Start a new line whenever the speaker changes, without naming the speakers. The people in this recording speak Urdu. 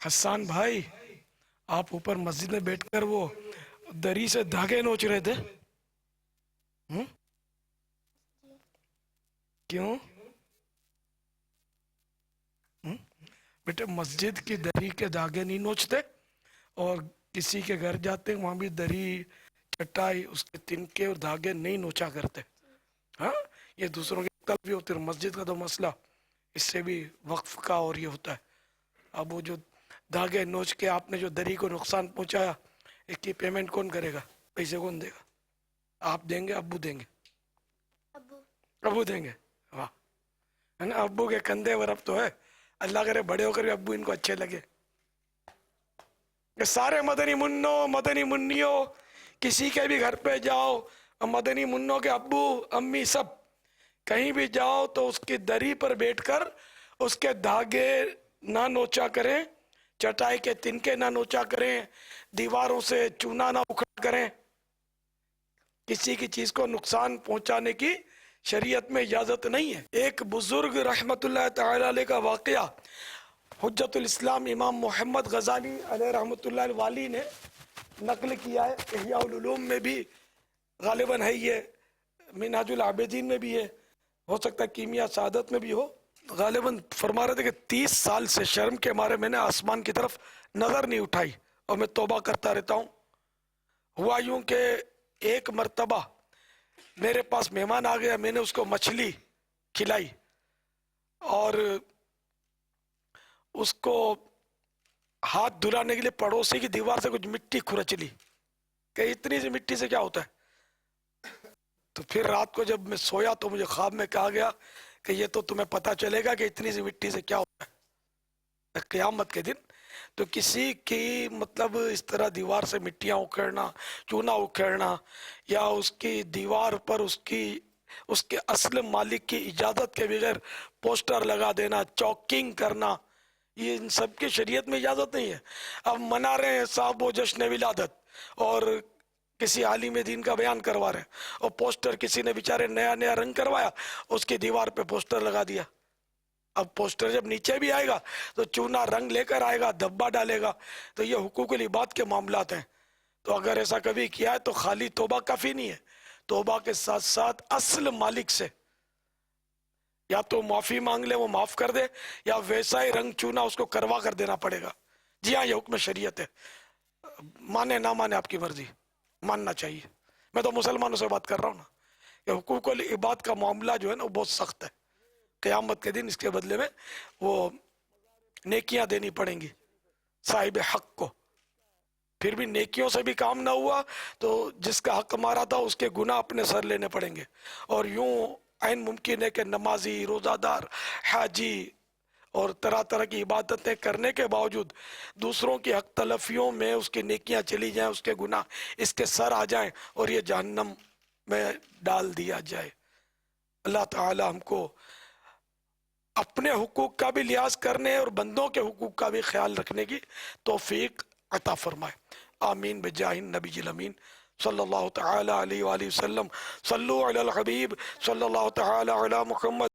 حسان بھائی، آپ اوپر مسجد میں بیٹھ کر وہ دری سے دھاگے نوچ رہے تھے؟ ہم؟ کیوں؟ ہم؟ بیٹے، مسجد کی دری کے دھاگے نہیں نوچتے، اور کسی کے گھر جاتے وہاں بھی دری، چٹائی، اس کے تنکے اور دھاگے نہیں نوچا کرتے. ہاں، یہ دوسروں کے قلب بھی ہوتے ہیں. مسجد کا تو مسئلہ اس سے بھی وقف کا اور یہ ہوتا ہے. اب وہ جو دھاگے نوچ کے آپ نے جو دری کو نقصان پہنچایا، اس کی پیمنٹ کون کرے گا؟ پیسے کون دے گا؟ آپ دیں گے؟ ابو دیں گے؟ ابو دیں گے. واہ، ہے نا، ابو کے کندھے پر اب تو ہے. اللہ کرے بڑے ہو کر بھی ابو ان کو اچھے لگے. کہ سارے مدنی منوں، مدنی منیوں، کسی کے بھی گھر پہ جاؤ، مدنی منوں کے ابو امی سب کہیں بھی جاؤ تو اس کی دری پر بیٹھ کر اس کے دھاگے نہ نوچا کریں، چٹائی کے تنکے نہ نوچا کریں، دیواروں سے چونا نہ اکھڑا کریں. کسی کی چیز کو نقصان پہنچانے کی شریعت میں اجازت نہیں ہے. ایک بزرگ رحمت اللہ تعالی علیہ کا واقعہ حجت الاسلام امام محمد غزالی علیہ رحمت اللہ الوالی نے نقل کیا ہے. احیاء العلوم میں بھی غالباً ہے، یہ منہاج العابدین میں بھی ہے، ہو سکتا ہے کیمیا سعادت میں بھی ہو. غالباً فرما رہے تھے کہ 30 سال سے شرم کے مارے میں نے آسمان کی طرف نظر نہیں اٹھائی اور میں توبہ کرتا رہتا ہوں. ہوا یوں کہ ایک مرتبہ میرے پاس مہمان آ گیا، میں نے اس کو مچھلی کھلائی اور اس کو ہاتھ دھلانے کے لیے پڑوسی کی دیوار سے کچھ مٹی کھرچ لی کہ اتنی سی مٹی سے کیا ہوتا ہے. تو پھر رات کو جب میں سویا تو مجھے خواب میں کہا گیا کہ یہ تو تمہیں پتا چلے گا کہ اتنی سی مٹی سے کیا ہوتا ہے قیامت کے دن. تو کسی کی مطلب اس طرح دیوار سے مٹیاں اکھیڑنا، چونا اکھیڑنا، یا اس کی دیوار پر اس کے اصل مالک کی اجازت کے بغیر پوسٹر لگا دینا، چاکنگ کرنا، یہ ان سب کی شریعت میں اجازت نہیں ہے. اب منا رہے ہیں صاحب وہ جشن ولادت اور کسی عالم دین کا بیان کروا رہے ہیں، اور پوسٹر کسی نے بیچارے نیا نیا رنگ کروایا، اس کی دیوار پہ پوسٹر لگا دیا. اب پوسٹر جب نیچے بھی آئے گا تو چونا رنگ لے کر آئے گا، دھبا ڈالے گا. تو یہ حقوق العباد کے معاملات ہیں. تو اگر ایسا کبھی کیا ہے تو خالی توبہ کافی نہیں ہے، توبہ کے ساتھ ساتھ اصل مالک سے یا تو معافی مانگ لے، وہ معاف کر دے، یا ویسا ہی رنگ چونا اس کو کروا کر دینا پڑے گا. جی ہاں، یہ حکم شریعت ہے. مانے نہ مانے آپ کی مرضی، ماننا چاہیے. میں تو مسلمانوں سے بات کر رہا ہوں نا، کہ حقوق العباد کا معاملہ جو ہے نا وہ بہت سخت ہے. قیامت کے دن اس کے بدلے میں وہ نیکیاں دینی پڑیں گی صاحب حق کو. پھر بھی نیکیوں سے بھی کام نہ ہوا تو جس کا حق مارا تھا اس کے گناہ اپنے سر لینے پڑیں گے. اور یوں عین ممکن ہے کہ نمازی، روزہ دار، حاجی اور طرح طرح کی عبادتیں کرنے کے باوجود دوسروں کی حق تلفیوں میں اس کی نیکیاں چلی جائیں، اس کے گناہ اس کے سر آ جائیں اور یہ جہنم میں ڈال دیا جائے. اللہ تعالی ہم کو اپنے حقوق کا بھی لحاظ کرنے اور بندوں کے حقوق کا بھی خیال رکھنے کی توفیق عطا فرمائے. آمین بجاہ النبی الامین صلی اللہ تعالی علیہ وآلہ وسلم. صلو علی الحبیب صلی اللہ تعالی علی محمد.